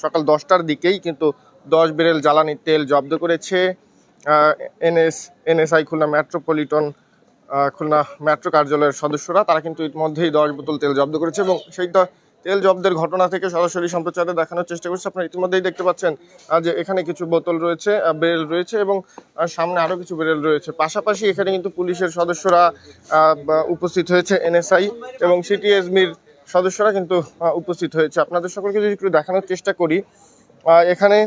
সকাল 10টার দিকেই কিন্তু 10 ব্যারেল জ্বালানি তেল জব্দ করেছে NSI Khulna metropolitan Khulna metro কার্যালয়ের সদস্যরা। তারা কিন্তু ইতিমধ্যেই 10 বোতল তেল জব্দ করেছে এবং সেই তেল জব্দের ঘটনা থেকে সরাসরি সম্প্রচারে দেখানোর চেষ্টা করছে। আপনারা ইতিমধ্যেই দেখতে পাচ্ছেন যে এখানে কিছু বোতল রয়েছে, ব্যারেল রয়েছে এবং সামনে আরও কিছু ব্যারেল রয়েছে। পাশাপাশি এখানে কিন্তু পুলিশের সদস্যরা উপস্থিত হয়েছে, এনএসআই এবং সিটিএসবির সদস্যরা কিন্তু উপস্থিত হয়েছে। আপনাদের সকলকে যদি একটু দেখানোর চেষ্টা করি, এখানে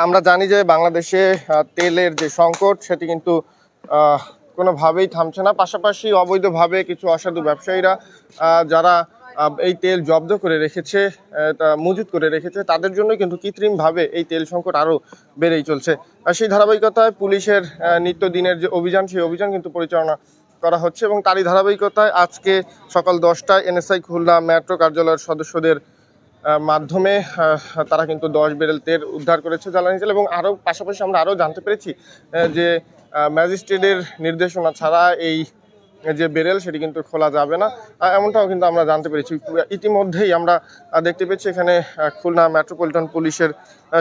আমরা জানি যে বাংলাদেশে তেলের যে সংকট সেটি কিন্তু কোনোভাবেই থামছে না। পাশাপাশি অবৈধভাবে কিছু অসাধু ব্যবসায়ীরা যারা এই তেল জব্দ করে রেখেছে, মজুত করে রেখেছে, তাদের জন্য কিন্তু কৃত্রিমভাবে এই তেল সংকট আরও বেড়েই চলছে। সেই ধারাবাহিকতায় পুলিশের নিত্যদিনের যে অভিযান, সেই অভিযান কিন্তু পরিচালনা করা হচ্ছে এবং তারই ধারাবাহিকতায় আজকে সকাল 10টায় এনএসআই খুলনা মেট্রো কার্যালয়ের সদস্যদের মাধ্যমে তারা কিন্তু 10 ব্যারেল তেল উদ্ধার করেছে জ্বালানি তেল। এবং আরও পাশাপাশি আমরা আরও জানতে পেরেছি যে ম্যাজিস্ট্রেটের নির্দেশনা ছাড়া এই যে ব্যারেল সেটি কিন্তু খোলা যাবে না, এমনটাও কিন্তু আমরা জানতে পেরেছি। ইতিমধ্যেই আমরা দেখতে পেয়েছি এখানে খুলনা মেট্রোপলিটন পুলিশের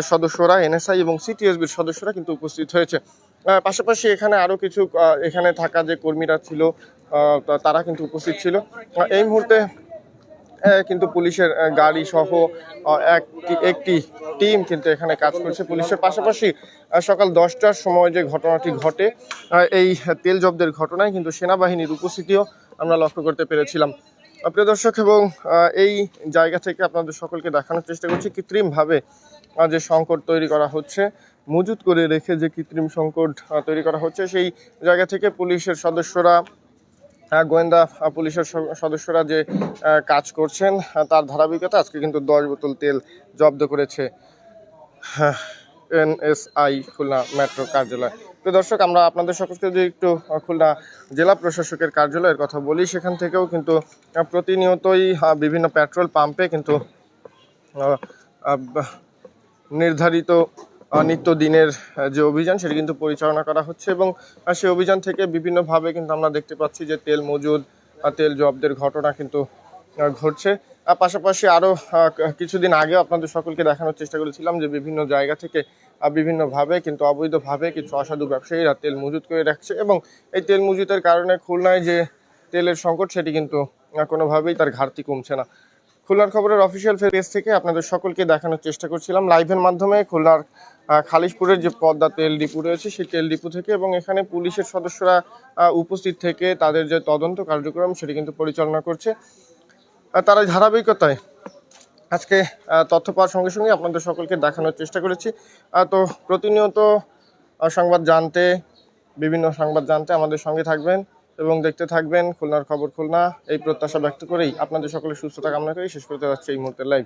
সদস্যরা, এনএসআই এবং সিটিএসবির সদস্যরা কিন্তু উপস্থিত হয়েছে। পাশাপাশি এখানে আরও কিছু এখানে থাকা যে কর্মীরা ছিল তারা কিন্তু উপস্থিত ছিল। এই মুহূর্তে কিন্তু পুলিশের গাড়ি সহ একটি টিম কিন্তু এখানে কাজ করছে পুলিশের। পাশাপাশি সকাল 10টার সময় যে ঘটনাটি ঘটে, এই তেল জব্দের ঘটনায় কিন্তু সেনাবাহিনীর উপস্থিতিও আমরা লক্ষ্য করতে পেরেছিলাম। প্রিয় দর্শক, এবং এই জায়গা থেকে আপনাদের সকলকে দেখানোর চেষ্টা করছি কৃত্রিমভাবে যে সংকট তৈরি করা হচ্ছে, মজুত করে রেখে যে কৃত্রিম সংকট তৈরি করা হচ্ছে, সেই জায়গা থেকে পুলিশের সদস্যরা, গোয়েন্দা পুলিশের সদস্যরা যে কাজ করছেন তার ধারাবাহিকতা আজকে কিন্তু 10 বোতল তেল জব্দ করেছে এনএসআই খুলনা মেট্রো কার্যালয়। তো দর্শক, আমরা আপনাদের সকলকে যদি একটু খুলনা জেলা প্রশাসকের কার্যালয়ের কথা বলি, সেখান থেকেও কিন্তু প্রতিনিয়তই বিভিন্ন পেট্রোল পাম্পে কিন্তু নির্ধারিত নিত্যদিনের যে অভিযান সেটি কিন্তু পরিচালনা করা হচ্ছে এবং সেই অভিযান থেকে বিভিন্নভাবে কিন্তু আমরা দেখতে পাচ্ছি যে তেল মজুদ, তেল জব্দের ঘটনা কিন্তু ঘটছে। পাশাপাশি আরও কিছুদিন আগেও আপনাদের সকলকে দেখানোর চেষ্টা করেছিলাম যে বিভিন্ন জায়গা থেকে বিভিন্নভাবে কিন্তু অবৈধভাবে কিছু অসাধু ব্যবসায়ীরা তেল মজুত করে রাখছে এবং এই তেল মজুতের কারণে খুলনায় যে তেলের সংকট সেটি কিন্তু কোনোভাবেই তার ঘাটতি কমছে না। খুলনার খবরের অফিসিয়াল পেজ থেকে আপনাদের সকলকে দেখানোর চেষ্টা করছিলাম লাইভের মাধ্যমে খুলনার খালিশপুরের যে পদ্মা তেল ডিপো রয়েছে সেই তেল ডিপো থেকে, এবং এখানে পুলিশের সদস্যরা উপস্থিত থেকে তাদের যে তদন্ত কার্যক্রম সেটি কিন্তু পরিচালনা করছে। তার ধারাবাহিকতায় আজকে তথ্য পাওয়ার সঙ্গে সঙ্গে আপনাদের সকলকে দেখানোর চেষ্টা করেছি। তো প্রতিনিয়ত বিভিন্ন সংবাদ জানতে আমাদের সঙ্গে থাকবেন এবং দেখতে থাকবেন খুলনার খবর খুলনা, এই প্রত্যাশা ব্যক্ত করেই আপনাদের সকলের সুস্থতা কামনা করেই শেষ করতে যাচ্ছে এই মুহূর্তের লাইভ।